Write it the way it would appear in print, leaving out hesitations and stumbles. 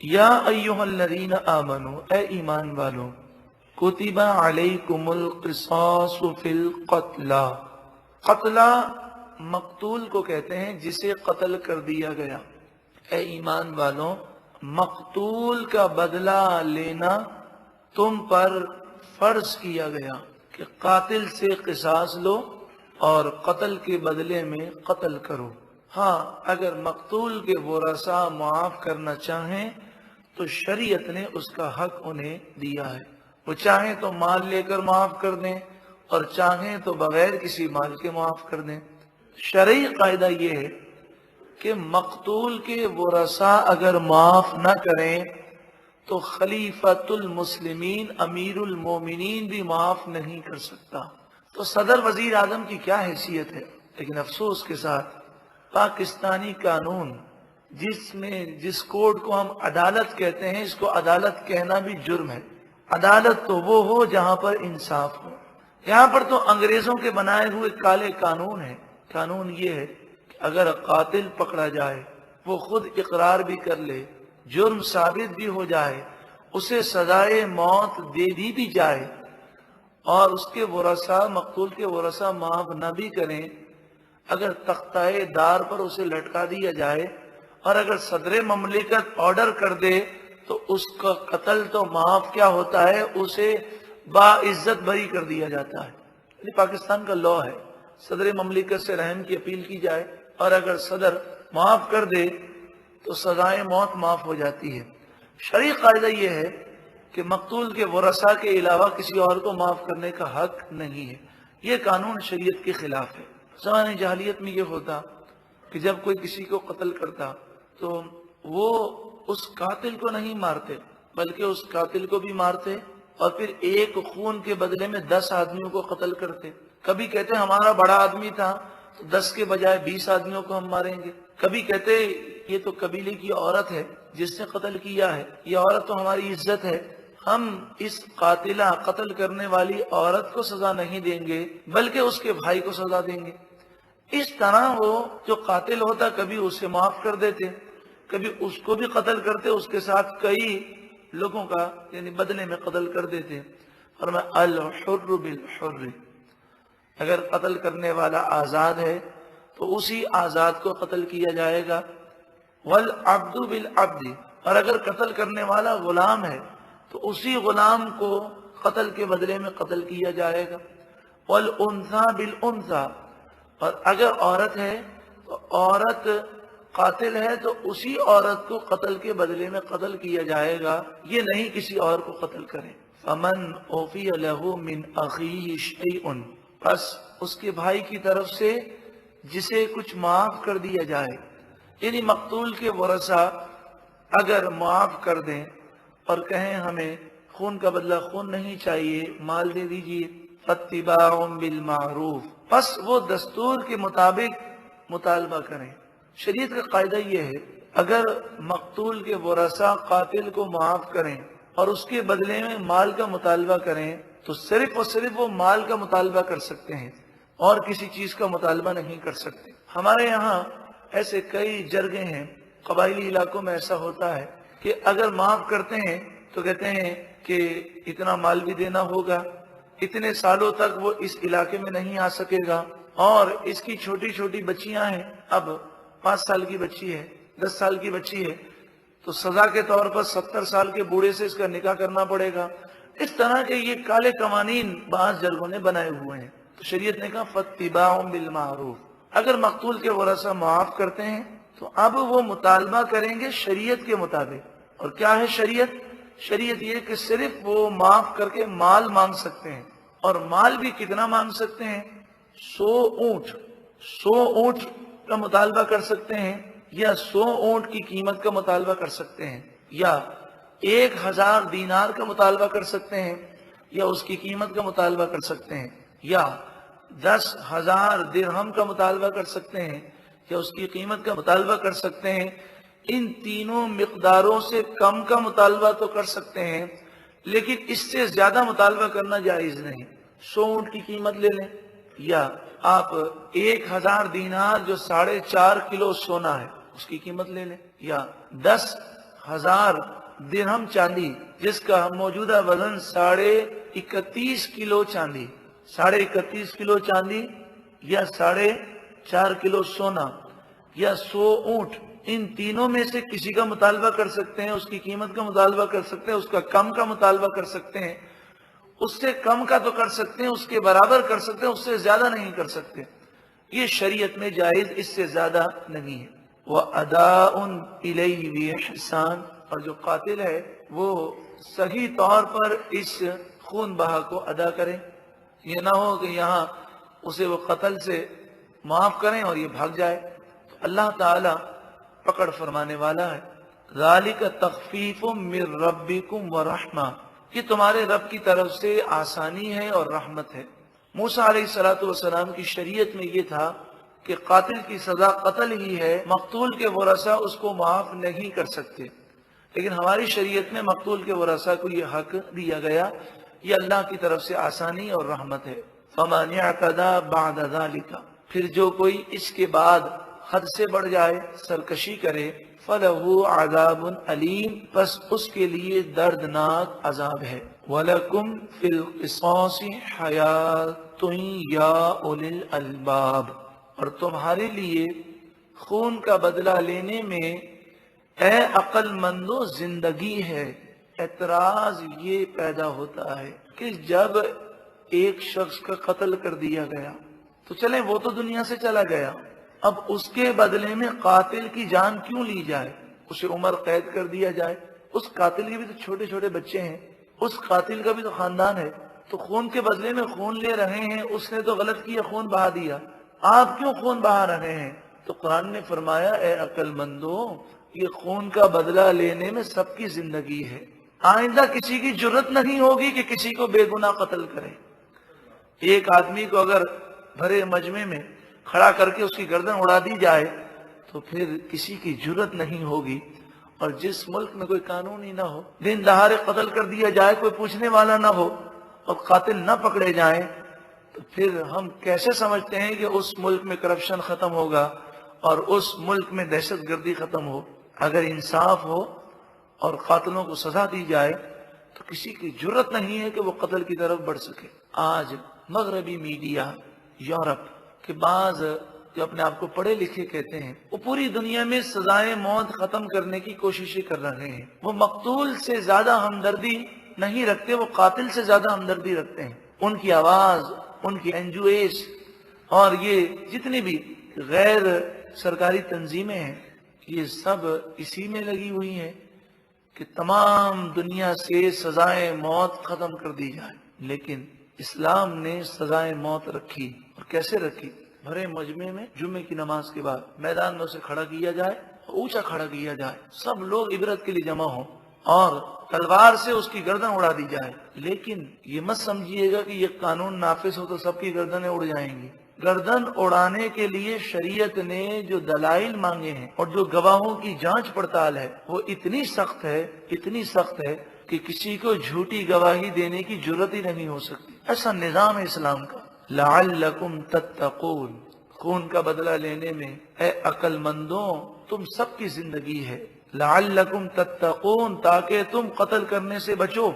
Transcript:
یا ایھا الذین آمنوا، اے ایمان والو، کتب علیکم القصاص فی القتلی، قتلہ مقتول کو کہتے ہیں جسے قتل کر دیا گیا۔ اے ایمان والو، مقتول کا بدلہ لینا تم پر فرض کیا گیا کہ قاتل سے قصاص لو اور قتل کے بدلے میں قتل کرو۔ ہاں، اگر مقتول کے ورثاء معاف کرنا چاہیں تو شریعت نے اس کا حق انہیں دیا ہے۔ وہ چاہیں تو مال لے کر معاف کر دیں اور چاہیں تو بغیر کسی مال کے معاف کر دیں۔ شرعی قاعدہ یہ ہے کہ مقتول کے ورثاء اگر معاف نہ کریں تو خلیفۃ المسلمین امیر المومنین بھی معاف نہیں کر سکتا۔ تو صدر وزیر اعظم کی کیا حیثیت ہے؟ لیکن افسوس کے ساتھ پاکستانی قانون جس کوڈ کو ہم عدالت کہتے ہیں، اس کو عدالت کہنا بھی جرم ہے۔ عدالت تو وہ ہو جہاں پر انصاف ہو۔ یہاں پر تو انگریزوں کے بنائے ہوئے کالے قانون ہے۔ قانون یہ ہے کہ اگر قاتل پکڑا جائے، وہ خود اقرار بھی کر لے، جرم ثابت بھی ہو جائے، اسے سزائے موت دے دی بھی جائے اور اس کے ورثاء، مقتول کے ورثاء معاف نہ بھی کریں، اگر تختہ دار پر اسے لٹکا دیا جائے اور اگر صدر مملکت آرڈر کر دے تو اس کا قتل تو معاف کیا ہوتا ہے، اسے باعزت بری کر دیا جاتا ہے۔ یہ پاکستان کا لاء ہے۔ صدر مملکت سے رحم کی اپیل کی جائے اور اگر صدر معاف کر دے تو سزائے موت معاف ہو جاتی ہے۔ شرعی قاعدہ یہ ہے کہ مقتول کے ورثاء کے علاوہ کسی اور کو معاف کرنے کا حق نہیں ہے۔ یہ قانون شریعت کے خلاف ہے۔ زمانہ جاہلیت میں یہ ہوتا کہ جب کوئی کسی کو قتل کرتا تو وہ اس قاتل کو نہیں مارتے بلکہ اس قاتل کو بھی مارتے اور پھر ایک خون کے بدلے میں 10 آدمیوں کو قتل کرتے۔ کبھی کہتے ہمارا بڑا آدمی تھا تو 10 کے بجائے 20 آدمیوں کو ہم ماریں گے۔ کبھی کہتے یہ تو قبیلے کی عورت ہے جس نے قتل کیا ہے، یہ عورت تو ہماری عزت ہے، ہم اس قاتلہ قتل کرنے والی عورت کو سزا نہیں دیں گے بلکہ اس کے بھائی کو سزا دیں گے۔ اس طرح وہ جو قاتل ہوتا کبھی اسے معاف کر دیتے، کبھی اس کو بھی قتل کرتے، اس کے ساتھ کئی لوگوں کا یعنی بدلے میں قتل کر دیتے۔ فرمایا الحر بالحر، اگر قتل کرنے والا آزاد ہے تو اسی آزاد کو قتل کیا جائے گا۔ والعبد بالعبد، اور اگر قتل کرنے والا غلام ہے تو اسی غلام کو قتل کے بدلے میں قتل کیا جائے گا۔ والانثى بالانثى، اور اگر عورت ہے تو عورت قاتل ہے تو اسی عورت کو قتل کے بدلے میں قتل کیا جائے گا، یہ نہیں کسی اور کو قتل کرے۔ فمن عفی له من اخیہ شیء، پس اس کے بھائی کی طرف سے جسے کچھ معاف کر دیا جائے، یعنی مقتول کے ورثاء اگر معاف کر دیں اور کہیں ہمیں خون کا بدلہ خون نہیں چاہیے، مال دے دیجئے، فاتباع بالمعروف، پس وہ دستور کے مطابق مطالبہ کریں۔ شریعت کا قاعدہ یہ ہے اگر مقتول کے ورثاء قاتل کو معاف کریں اور اس کے بدلے میں مال کا مطالبہ کریں تو صرف اور صرف وہ مال کا مطالبہ کر سکتے ہیں اور کسی چیز کا مطالبہ نہیں کر سکتے۔ ہمارے یہاں ایسے کئی جرگے ہیں، قبائلی علاقوں میں ایسا ہوتا ہے کہ اگر معاف کرتے ہیں تو کہتے ہیں کہ اتنا مال بھی دینا ہوگا، اتنے سالوں تک وہ اس علاقے میں نہیں آ سکے گا، اور اس کی چھوٹی چھوٹی بچیاں ہیں، اب 5 سال کی بچی ہے، 10 سال کی بچی ہے تو سزا کے طور پر 70 سال کے بوڑھے سے اس کا نکاح کرنا پڑے گا۔ اس طرح کے یہ کالے قوانین بعض جرگوں نے بنائے ہوئے ہیں۔ تو شریعت نے کہا فاتباع بالمعروف، اگر مقتول کے ورثاء معاف کرتے ہیں تو اب وہ مطالبہ کریں گے شریعت کے مطابق۔ اور کیا ہے شریعت؟ شریعت یہ کہ صرف وہ معاف کر کے مال مانگ سکتے ہیں، اور مال بھی کتنا مانگ سکتے ہیں؟ 100 اونٹ کا مطالبہ کر سکتے ہیں، یا 100 اونٹ کی قیمت کا مطالبہ کر سکتے ہیں، یا 1000 دینار کا مطالبہ کر سکتے ہیں، یا اس کی قیمت کا مطالبہ کر سکتے ہیں، یا 10,000 درہم کا مطالبہ کر سکتے ہیں، یا اس کی قیمت کا مطالبہ کر سکتے ہیں۔ ان تینوں مقداروں سے کم کا مطالبہ تو کر سکتے ہیں، لیکن اس سے زیادہ مطالبہ کرنا جائز نہیں۔ 100 اونٹ کی قیمت لے لیں، یا آپ 1000 دینار جو 4.5 کلو سونا ہے اس کی قیمت لے لیں، یا 1000 درہم چاندی، جس کا موجودہ وزن 31.5 کلو چاندی، 31.5 کلو چاندی یا 4.5 کلو سونا یا 100 اونٹ، ان تینوں میں سے کسی کا مطالبہ کر سکتے ہیں، اس کی قیمت کا مطالبہ کر سکتے ہیں، اس کا کم کا مطالبہ کر سکتے ہیں، اس سے کم کا تو کر سکتے ہیں، اس کے برابر کر سکتے ہیں، اس سے زیادہ نہیں کر سکتے۔ یہ شریعت میں جائز، اس سے زیادہ نہیں ہے۔ وَأَدَاءٌ إِلَيْهِ بِإِحْسَانٍ، اور جو قاتل ہے وہ صحیح طور پر اس خون بہا کو ادا کرے، یہ نہ ہو کہ یہاں اسے وہ قتل سے معاف کریں اور یہ بھاگ جائے۔ تو اللہ تعالی پکڑ فرمانے والا ہے۔ ذَلِكَ تَخْفِيفٌ مِّن رَبِّكُمْ وَرَحْمَةٌ، یہ تمہارے رب کی طرف سے آسانی ہے اور رحمت ہے۔ موسیٰ علیہ السلام کی شریعت میں یہ تھا کہ قاتل کی سزا قتل ہی ہے، مقتول کے ورثہ اس کو معاف نہیں کر سکتے، لیکن ہماری شریعت میں مقتول کے ورثہ کو یہ حق دیا گیا، یہ اللہ کی طرف سے آسانی اور رحمت ہے۔ فَمَنِ اعْتَدَى بَعْدَ ذَلِكَ، پھر جو کوئی اس کے بعد حد سے بڑھ جائے، سرکشی کرے، فَلَهُ عَذَابٌ عَلِيمٌ، پس اس کے لیے دردناک عذاب ہے۔ وَلَكُمْ فِي الْقِصَاصِ حَيَاةٌ يَا أُولِي الْأَلْبَابِ، اور تمہارے لیے خون کا بدلہ لینے میں اے عقل مندو زندگی ہے۔ اعتراض یہ پیدا ہوتا ہے کہ جب ایک شخص کا قتل کر دیا گیا تو چلیں وہ تو دنیا سے چلا گیا، اب اس کے بدلے میں قاتل کی جان کیوں لی جائے، اسے عمر قید کر دیا جائے؟ اس قاتل کے بھی تو چھوٹے چھوٹے بچے ہیں، اس قاتل کا بھی تو خاندان ہے، تو خون کے بدلے میں خون لے رہے ہیں، اس نے تو غلط کیا، خون بہا دیا، آپ کیوں خون بہا رہے ہیں؟ تو قرآن نے فرمایا اے عقل مندو، یہ خون کا بدلہ لینے میں سب کی زندگی ہے، آئندہ کسی کی جرت نہیں ہوگی کہ کسی کو بے گناہ قتل کرے۔ ایک آدمی کو اگر بھرے مجمع میں کھڑا کر کے اس کی گردن اڑا دی جائے تو پھر کسی کی جرت نہیں ہوگی، اور جس ملک میں کوئی قانون ہی نہ ہو، دن دہاڑے قتل کر دیا جائے، کوئی پوچھنے والا نہ ہو اور قاتل نہ پکڑے جائیں، تو پھر ہم کیسے سمجھتے ہیں کہ اس ملک میں کرپشن ختم ہوگا اور اس ملک میں دہشت گردی ختم ہو؟ اگر انصاف ہو اور قاتلوں کو سزا دی جائے تو کسی کی جرت نہیں ہے کہ وہ قتل کی طرف بڑھ سکے۔ آج مغربی میڈیا، یورپ کے بعض جو اپنے آپ کو پڑھے لکھے کہتے ہیں، وہ پوری دنیا میں سزائے موت ختم کرنے کی کوششیں کر رہے ہیں، وہ مقتول سے زیادہ ہمدردی نہیں رکھتے، وہ قاتل سے زیادہ ہمدردی رکھتے ہیں۔ ان کی آواز، ان کی NGOs اور یہ جتنی بھی غیر سرکاری تنظیمیں ہیں، یہ سب اسی میں لگی ہوئی ہیں کہ تمام دنیا سے سزائے موت ختم کر دی جائے، لیکن اسلام نے سزائے موت رکھی، اور کیسے رکھی؟ بھرے مجمع میں جمعے کی نماز کے بعد میدان میں اسے کھڑا کیا جائے، اونچا کھڑا کیا جائے، سب لوگ عبرت کے لیے جمع ہوں اور تلوار سے اس کی گردن اڑا دی جائے۔ لیکن یہ مت سمجھیے گا کہ یہ قانون نافذ ہو تو سب کی گردنیں اڑ جائیں گی۔ گردن اڑانے کے لیے شریعت نے جو دلائل مانگے ہیں اور جو گواہوں کی جانچ پڑتال ہے وہ اتنی سخت ہے کہ کسی کو جھوٹی گواہی دینے کی جرت ہی نہیں ہو سکتی۔ ایسا نظام ہے اسلام کا۔ لعلکم تتقون، خون کا بدلہ لینے میں اے عقل مندوں تم سب کی زندگی ہے۔ لعلکم تتقون، تاکہ تم قتل کرنے سے بچو۔